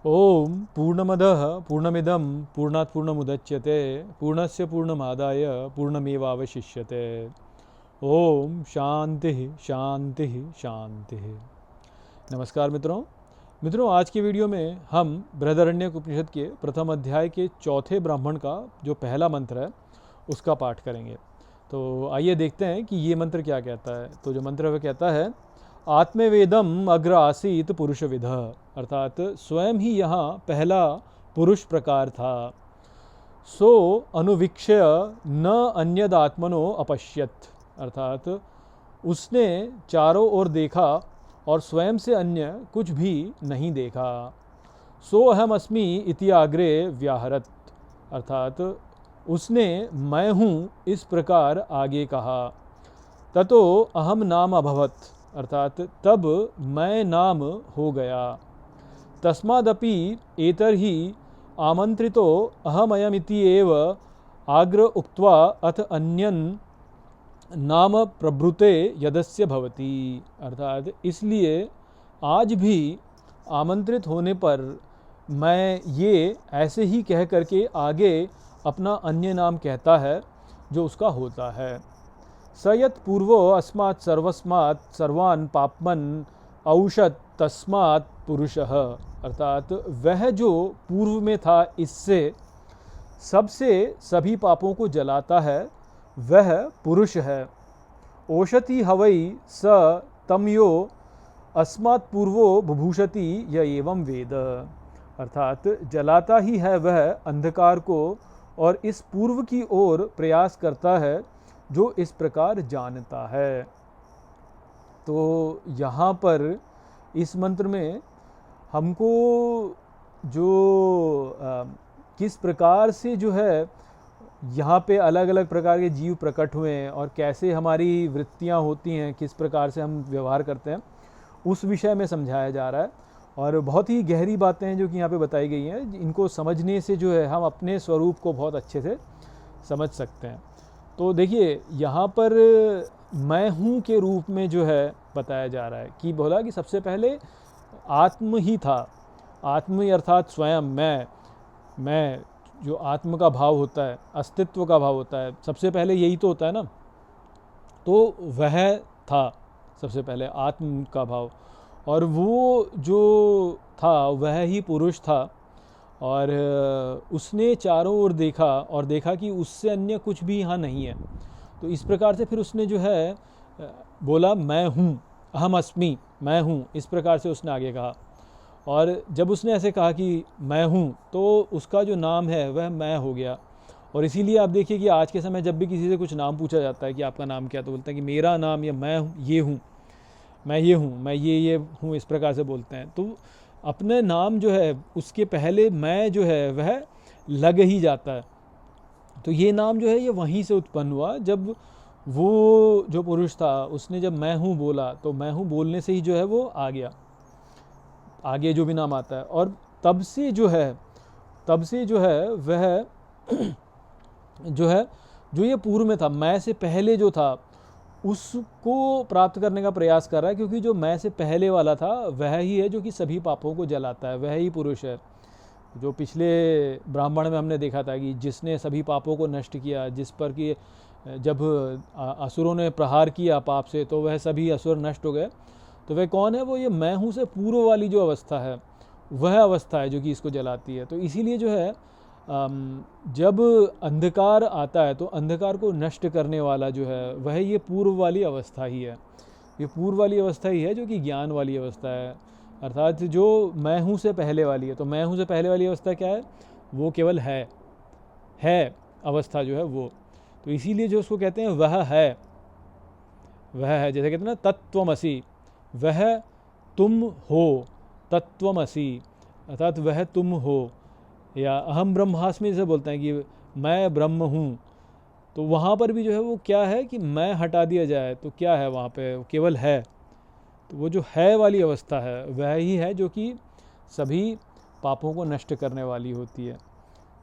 ओम पूर्णमदः पूर्णमिदं पूर्णात् पूर्णमुदच्यते पूर्णस्य पूर्णमादाय पूर्णमेवावशिष्यते। ओम शांति शांति शांति। नमस्कार मित्रों, आज की वीडियो में हम बृहदारण्यक उपनिषद के प्रथम अध्याय के चौथे ब्राह्मण का जो पहला मंत्र है उसका पाठ करेंगे। तो आइए देखते हैं कि ये मंत्र क्या कहता है। तो जो मंत्र वह कहता है, आत्मवेदम अग्र आसीत पुरुष विध, अर्थात स्वयं ही यहाँ पहला पुरुष प्रकार था। सो अनुवीक्ष्य न अन्यदात्मनो अपश्यत, अर्थात उसने चारों ओर देखा और स्वयं से अन्य कुछ भी नहीं देखा। सो अहम अस्मि इति आग्रे व्याहरत, अर्थात उसने मैं हूँ इस प्रकार आगे कहा। ततो अहम नाम अभवत, अर्थात तब मैं नाम हो गया। तस्मादपि एतर्हि आमंत्रितो अहमयमिति एव आग्र उक्त्वा अथ अन्यन नाम प्रभृते यदस्य भवति, अर्थात इसलिए आज भी आमंत्रित होने पर मैं ये ऐसे ही कह करके आगे अपना अन्य नाम कहता है जो उसका होता है। सयत पूर्वो अस्मात् सर्वस्मात् सर्वान् पाप्मन औषध तस्मात् पुरुषः, अर्थात वह जो पूर्व में था इससे सबसे सभी पापों को जलाता है वह पुरुष है। ओषति हवै स तमयो अस्मात् पूर्वो बुभूषति य एवं वेद, अर्थात जलाता ही है वह अंधकार को और इस पूर्व की ओर प्रयास करता है जो इस प्रकार जानता है। तो यहाँ पर इस मंत्र में हमको जो किस प्रकार से जो है यहाँ पे अलग अलग प्रकार के जीव प्रकट हुए हैं और कैसे हमारी वृत्तियाँ होती हैं, किस प्रकार से हम व्यवहार करते हैं, उस विषय में समझाया जा रहा है। और बहुत ही गहरी बातें हैं जो कि यहाँ पे बताई गई हैं। इनको समझने से जो है हम अपने स्वरूप को बहुत अच्छे से समझ सकते हैं। तो देखिए यहाँ पर मैं हूँ के रूप में जो है बताया जा रहा है कि बोला कि सबसे पहले आत्म ही था। आत्म अर्थात स्वयं मैं जो आत्म का भाव होता है, अस्तित्व का भाव होता है, सबसे पहले यही तो होता है ना। तो वह था सबसे पहले आत्म का भाव, और वो जो था वह ही पुरुष था। और उसने चारों ओर देखा और देखा कि उससे अन्य कुछ भी यहाँ नहीं है। तो इस प्रकार से फिर उसने जो है बोला मैं हूँ, अहम अस्मि, मैं हूँ, इस प्रकार से उसने आगे कहा। और जब उसने ऐसे कहा कि मैं हूँ तो उसका जो नाम है वह मैं हो गया। और इसीलिए आप देखिए कि आज के समय जब भी किसी से कुछ नाम पूछा जाता है कि आपका नाम क्या, तो बोलते हैं कि मेरा नाम, या मैं ये हूँ, मैं ये हूँ, मैं ये हूँ, इस प्रकार से बोलते हैं। तो अपने नाम जो है उसके पहले मैं जो है वह लग ही जाता है। तो ये नाम जो है ये वहीं से उत्पन्न हुआ जब वो जो पुरुष था उसने जब मैं हूँ बोला, तो मैं हूँ बोलने से ही जो है वो आ गया, आगे जो भी नाम आता है। और तब से जो है वह जो है जो ये पूर्व में था, मैं से पहले जो था, उसको प्राप्त करने का प्रयास कर रहा है। क्योंकि जो मैं से पहले वाला था वह ही है जो कि सभी पापों को जलाता है, वह ही पुरुष है। जो पिछले ब्राह्मण में हमने देखा था कि जिसने सभी पापों को नष्ट किया, जिस पर कि जब असुरों ने प्रहार किया पाप से तो वह सभी असुर नष्ट हो गए। तो वह कौन है? वो ये मैं हूँ से पूर्व वाली जो अवस्था है वह अवस्था है जो कि इसको जलाती है। तो इसीलिए जो है जब अंधकार आता है तो अंधकार को नष्ट करने वाला जो है वह ये पूर्व वाली अवस्था ही है। ये पूर्व वाली अवस्था ही है जो कि ज्ञान वाली अवस्था है, अर्थात जो मैं हूँ से पहले वाली है। तो मैं हूँ से पहले वाली अवस्था क्या है? वो केवल है अवस्था जो है वो। तो इसीलिए जो उसको कहते हैं वह है, जैसे कहते हैं ना तत्त्वमसि, वह तुम हो, तत्त्वमसि, अर्थात वह तुम हो। या अहम ब्रह्मास्मि से बोलते हैं कि मैं ब्रह्म हूँ। तो वहाँ पर भी जो है वो क्या है कि मैं हटा दिया जाए तो क्या है वहाँ पे? केवल है। तो वो जो है वाली अवस्था है वह ही है जो कि सभी पापों को नष्ट करने वाली होती है।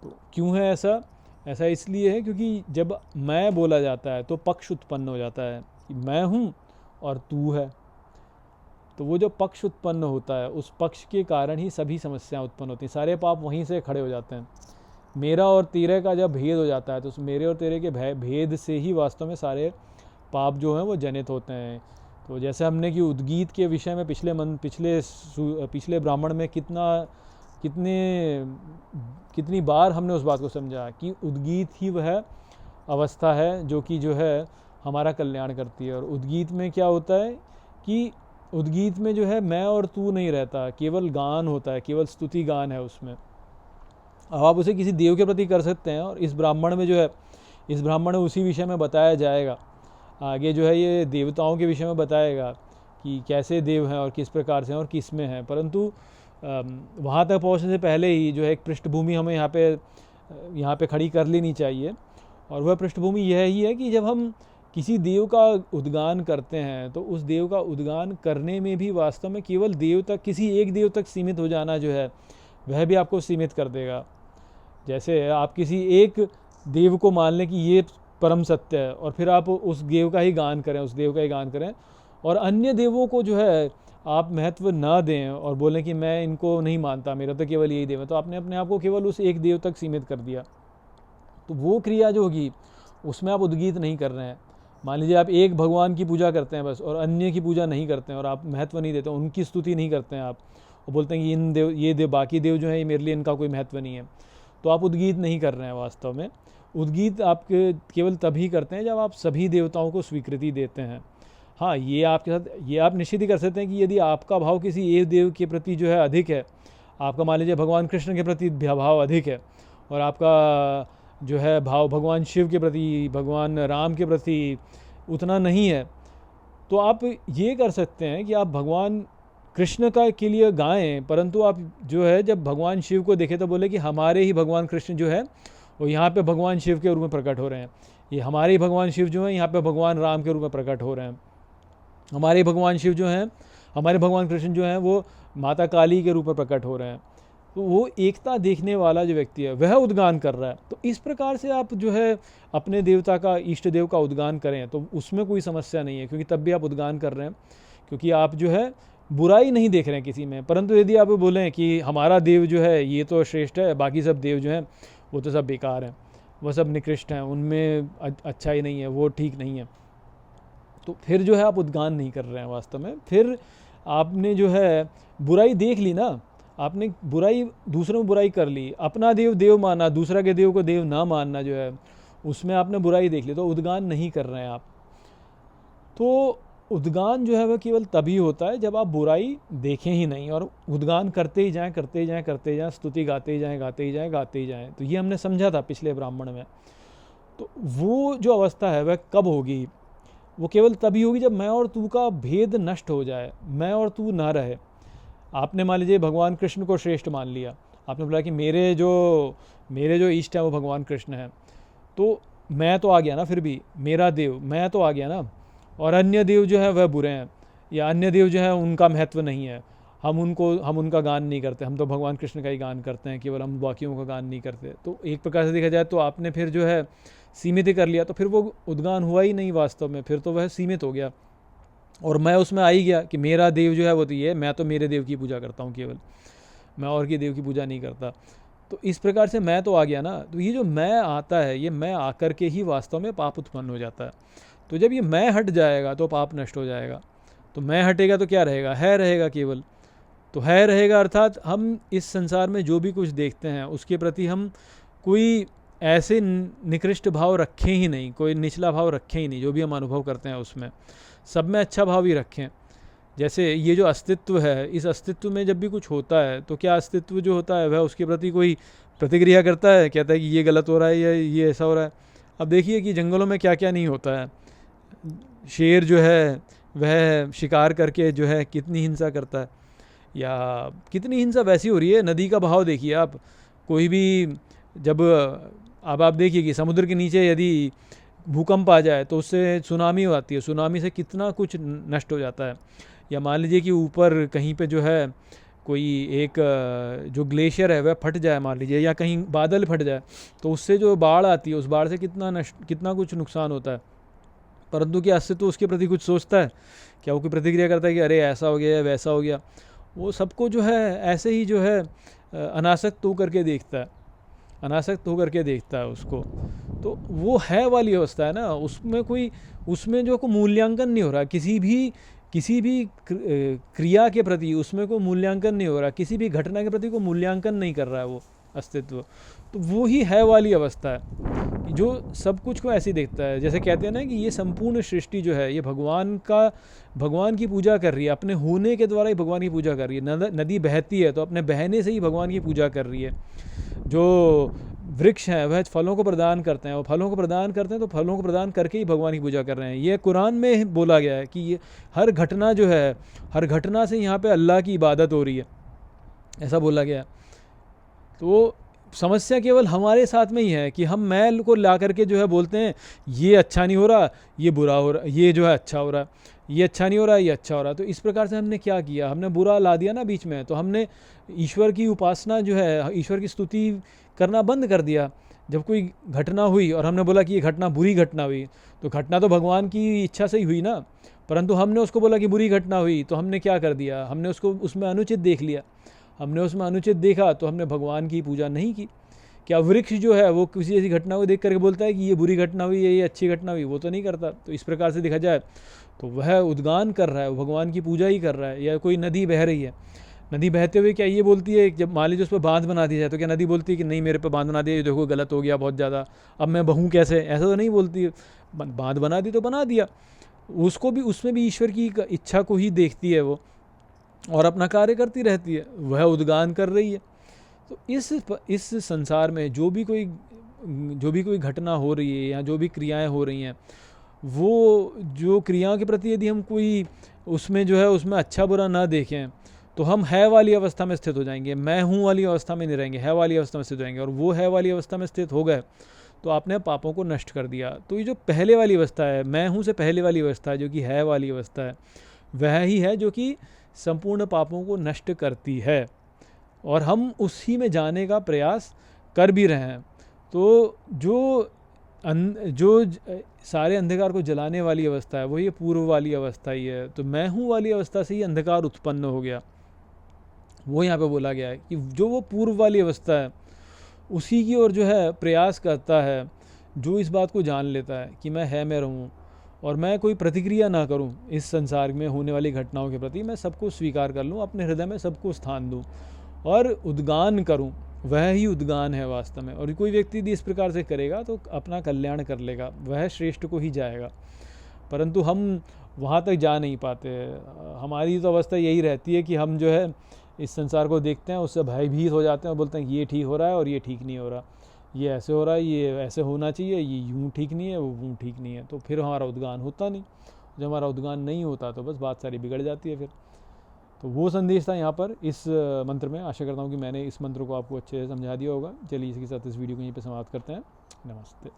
तो क्यों है ऐसा? ऐसा इसलिए है क्योंकि जब मैं बोला जाता है तो पक्ष उत्पन्न हो जाता है कि मैं हूँ और तू है। तो वो जो पक्ष उत्पन्न होता है उस पक्ष के कारण ही सभी समस्याएं उत्पन्न होती हैं, सारे पाप वहीं से खड़े हो जाते हैं। मेरा और तेरे का जब भेद हो जाता है तो उस मेरे और तेरे के भेद से ही वास्तव में सारे पाप जो हैं वो जनित होते हैं। तो जैसे हमने कि उद्गीत के विषय में पिछले ब्राह्मण में कितनी बार हमने उस बात को समझा कि उद्गीत ही वह अवस्था है जो है हमारा कल्याण करती है। और उद्गीत में क्या होता है कि उद्गीत में जो है मैं और तू नहीं रहता, केवल गान होता है, केवल स्तुति गान है उसमें। अब आप उसे किसी देव के प्रति कर सकते हैं, और इस ब्राह्मण में उसी विषय में बताया जाएगा। आगे जो है ये देवताओं के विषय में बताएगा कि कैसे देव हैं और किस प्रकार से हैं और किस में हैं। परंतु वहाँ तक पहुँचने से पहले ही जो है एक पृष्ठभूमि हमें यहाँ पे खड़ी कर लेनी चाहिए, और वह पृष्ठभूमि यह ही है कि जब हम किसी देव का उद्गान करते हैं तो उस देव का उद्गान करने में भी वास्तव में केवल किसी एक देव तक सीमित हो जाना जो है वह भी आपको सीमित कर देगा। जैसे आप किसी एक देव को मान लें कि ये परम सत्य है, और फिर आप उस देव का ही गान करें, और अन्य देवों को जो है आप महत्व ना दें और बोलें कि मैं इनको नहीं मानता, मेरा तो केवल यही देव है, तो आपने अपने आप को केवल उस एक देव तक सीमित कर दिया। तो वो क्रिया जो होगी उसमें आप उद्गीत नहीं कर रहे हैं। मान लीजिए आप एक भगवान की पूजा करते हैं बस, और अन्य की पूजा नहीं करते हैं, और आप महत्व नहीं देते, उनकी स्तुति नहीं करते हैं आप, और बोलते हैं कि बाकी देव जो है मेरे लिए इनका कोई महत्व नहीं है, तो आप उद्गीत नहीं कर रहे हैं। वास्तव में उद्गीत आप केवल तभी करते हैं जब आप सभी देवताओं को स्वीकृति देते हैं। हाँ, ये आप निश्चित ही कर सकते हैं कि यदि आपका भाव किसी एक देव के प्रति जो है अधिक है, आपका मान लीजिए भगवान कृष्ण के प्रति भाव अधिक है, और आपका जो है भाव भगवान शिव के प्रति, भगवान राम के प्रति उतना नहीं है, तो आप ये कर सकते हैं कि आप भगवान कृष्ण के लिए गाएं, परंतु आप जो है जब भगवान शिव को देखें तो बोले कि हमारे ही भगवान कृष्ण जो है वो यहाँ पे भगवान शिव के रूप में प्रकट हो रहे हैं, ये हमारे ही भगवान शिव जो हैं यहाँ पे भगवान राम के रूप में प्रकट हो रहे हैं, हमारे भगवान शिव जो हैं, हमारे भगवान कृष्ण जो हैं वो माता काली के रूप में प्रकट हो रहे हैं। तो वो एकता देखने वाला जो व्यक्ति है वह उद्गान कर रहा है। तो इस प्रकार से आप जो है अपने देवता का, इष्ट देव का उद्गान करें तो उसमें कोई समस्या नहीं है, क्योंकि तब भी आप उद्गान कर रहे हैं, क्योंकि आप जो है बुराई नहीं देख रहे हैं किसी में। परंतु यदि आप बोलें कि हमारा देव जो है ये तो श्रेष्ठ है, बाकी सब देव जो हैं वो तो सब बेकार हैं, वह सब निकृष्ट हैं, उनमें अच्छा ही नहीं है, वो ठीक नहीं है, तो फिर जो है आप उद्गान नहीं कर रहे हैं वास्तव में। फिर आपने जो है बुराई देख ली ना, आपने दूसरों में बुराई कर ली, अपना देव माना, दूसरा के देव को देव ना मानना, जो है उसमें आपने बुराई देख ली, तो उद्गान नहीं कर रहे हैं आप। तो उद्गान जो है वह केवल तभी होता है जब आप बुराई देखें ही नहीं, और उद्गान करते ही जाएं, स्तुति गाते ही जाएं। तो ये हमने समझा था पिछले ब्राह्मण में। तो वो जो अवस्था है वह कब होगी? वो केवल तभी होगी जब मैं और तू का भेद नष्ट हो जाए, मैं और तू ना रहे। आपने मान लीजिए भगवान कृष्ण को श्रेष्ठ मान लिया, आपने बोला कि मेरे जो इष्ट है वो भगवान कृष्ण है, तो मैं तो आ गया ना, फिर भी मेरा देव मैं तो आ गया ना, और अन्य देव जो है वह बुरे हैं, या अन्य देव जो है उनका महत्व नहीं है, हम उनका गान नहीं करते, हम तो भगवान कृष्ण का ही गान करते हैं, केवल हम बाकियों का गान नहीं करते। तो एक प्रकार से देखा जाए तो आपने फिर जो है सीमित ही कर लिया, तो फिर वो उद्गान हुआ ही नहीं वास्तव में, फिर तो वह सीमित हो गया, और मैं उसमें आ ही गया कि मेरा देव जो है वो तो ये, मैं तो मेरे देव की पूजा करता हूँ केवल, मैं और की देव की पूजा नहीं करता। तो इस प्रकार से मैं तो आ गया ना, तो ये जो मैं आता है, ये मैं आकर के ही वास्तव में पाप उत्पन्न हो जाता है। तो जब ये मैं हट जाएगा तो पाप नष्ट हो जाएगा। तो मैं हटेगा तो क्या रहेगा? है रहेगा केवल। तो है रहेगा अर्थात हम इस संसार में जो भी कुछ देखते हैं उसके प्रति हम कोई ऐसे निकृष्ट भाव रखें ही नहीं, कोई निचला भाव रखें ही नहीं। जो भी हम अनुभव करते हैं उसमें सब में अच्छा भाव ही रखें। जैसे ये जो अस्तित्व है, इस अस्तित्व में जब भी कुछ होता है तो क्या अस्तित्व जो होता है वह उसके प्रति कोई प्रतिक्रिया करता है, कहता है कि ये गलत हो रहा है या ये ऐसा हो रहा है। अब देखिए कि जंगलों में क्या क्या नहीं होता है। शेर जो है वह शिकार करके जो है कितनी हिंसा करता है, या कितनी हिंसा वैसी हो रही है। नदी का बहाव देखिए आप, कोई भी जब अब आप देखिए कि समुद्र के नीचे यदि भूकंप आ जाए तो उससे सुनामी आती है, सुनामी से कितना कुछ नष्ट हो जाता है। या मान लीजिए कि ऊपर कहीं पे जो है कोई एक जो ग्लेशियर है वह फट जाए मान लीजिए, या कहीं बादल फट जाए तो उससे जो बाढ़ आती है उस बाढ़ से कितना कुछ नुकसान होता है। परंतु क्या अस्तित्व उसके प्रति कुछ सोचता है? क्या वो कोई प्रतिक्रिया करता है कि अरे ऐसा हो गया या वैसा हो गया? वो सबको जो है ऐसे ही जो है अनासक्त होकर के देखता है, अनासक्त होकर के देखता है उसको। तो वो है वाली अवस्था है ना, उसमें जो को मूल्यांकन नहीं हो रहा, किसी भी क्रिया के प्रति उसमें कोई मूल्यांकन नहीं हो रहा, किसी भी घटना के प्रति कोई मूल्यांकन नहीं कर रहा है वो अस्तित्व। तो वो ही है वाली अवस्था है जो सब कुछ को ऐसे देखता है। जैसे कहते हैं ना कि ये संपूर्ण सृष्टि जो है ये भगवान की पूजा कर रही है, अपने होने के द्वारा ही भगवान की पूजा कर रही है। नदी बहती है तो अपने बहने से ही भगवान की पूजा कर रही है। जो वृक्ष हैं वह फलों को प्रदान करते हैं, और फलों को प्रदान करते हैं तो फलों को प्रदान करके ही भगवान की पूजा कर रहे हैं। ये कुरान में बोला गया है कि ये हर घटना जो है, हर घटना से यहाँ पे अल्लाह की इबादत हो रही है, ऐसा बोला गया है। तो समस्या केवल हमारे साथ में ही है कि हम मैं को ला करके जो है बोलते हैं ये अच्छा नहीं हो रहा, ये बुरा हो रहा, ये जो है अच्छा हो रहा, ये अच्छा नहीं हो रहा, ये अच्छा हो रहा। तो इस प्रकार से हमने क्या किया, हमने बुरा ला दिया ना बीच में। तो हमने ईश्वर की उपासना जो है, ईश्वर की स्तुति करना बंद कर दिया। जब कोई घटना हुई और हमने बोला कि ये घटना बुरी घटना हुई, तो घटना तो भगवान की इच्छा से ही हुई ना, परंतु हमने उसको बोला कि बुरी घटना हुई, तो हमने क्या कर दिया, हमने उसको उसमें अनुचित देख लिया। हमने उसमें अनुचित देखा तो हमने भगवान की पूजा नहीं की। क्या वृक्ष जो है वो किसी ऐसी घटना को देख करके बोलता है कि ये बुरी घटना हुई है, ये अच्छी घटना हुई? वो तो नहीं करता। तो इस प्रकार से देखा जाए तो वह उद्गान कर रहा है, वो भगवान की पूजा ही कर रहा है। या कोई नदी बह रही है, नदी बहते हुए क्या ये बोलती है, जब मान लीजिए उस पर बांध बना दिया जाए तो क्या नदी बोलती है कि नहीं मेरे पे बांध बना दिया, ये देखो गलत हो गया बहुत ज़्यादा, अब मैं बहूँ कैसे? ऐसा तो नहीं बोलती है। बांध बना दी तो बना दिया, उसको भी उसमें भी ईश्वर की इच्छा को ही देखती है वो, और अपना कार्य करती रहती है, वह उद्गान कर रही है। तो इस संसार में जो भी कोई घटना हो रही है या जो भी क्रियाएं हो रही हैं, वो जो क्रियाओं के प्रति यदि हम कोई उसमें जो है उसमें अच्छा बुरा ना देखें तो हम है वाली अवस्था में स्थित हो जाएंगे, मैं हूँ वाली अवस्था में नहीं रहेंगे, है वाली अवस्था में स्थित हो जाएंगे। और वो है वाली अवस्था में स्थित हो गए तो आपने पापों को नष्ट कर दिया। तो ये जो पहले वाली अवस्था है, मैं हूँ से पहले वाली अवस्था है, जो कि है वाली अवस्था है, वह ही है जो कि संपूर्ण पापों को नष्ट करती है, और हम उसी में जाने का प्रयास कर भी रहे हैं। तो जो सारे अंधकार को जलाने वाली अवस्था है वो ये पूर्व वाली अवस्था ही है। तो मैं हूँ वाली अवस्था से ही अंधकार उत्पन्न हो गया, वो यहाँ पे बोला गया है कि जो वो पूर्व वाली अवस्था है उसी की ओर जो है प्रयास करता है, जो इस बात को जान लेता है कि मैं रहूँ और मैं कोई प्रतिक्रिया ना करूं इस संसार में होने वाली घटनाओं के प्रति, मैं सबको स्वीकार कर लूं, अपने हृदय में सबको स्थान दूं और उद्गान करूं। वह ही उद्गान है वास्तव में। और कोई व्यक्ति यदि इस प्रकार से करेगा तो अपना कल्याण कर लेगा, वह श्रेष्ठ को ही जाएगा। परंतु हम वहाँ तक जा नहीं पाते। हमारी तो अवस्था यही रहती है कि हम जो है इस संसार को देखते हैं, उससे भयभीत हो जाते हैं और बोलते हैं कि ये ठीक हो रहा है और ये ठीक नहीं हो रहा, ये ऐसे हो रहा है, ये ऐसे होना चाहिए, ये यूँ ठीक नहीं है, वो यूँ ठीक नहीं है। तो फिर हमारा उद्गान होता नहीं। जब हमारा उद्गान नहीं होता तो बस बात सारी बिगड़ जाती है फिर। तो वो संदेश था यहाँ पर इस मंत्र में। आशा करता हूँ कि मैंने इस मंत्र को आपको अच्छे से समझा दिया होगा। चलिए इसी के साथ इस वीडियो को यहीं पर समाप्त करते हैं। नमस्ते।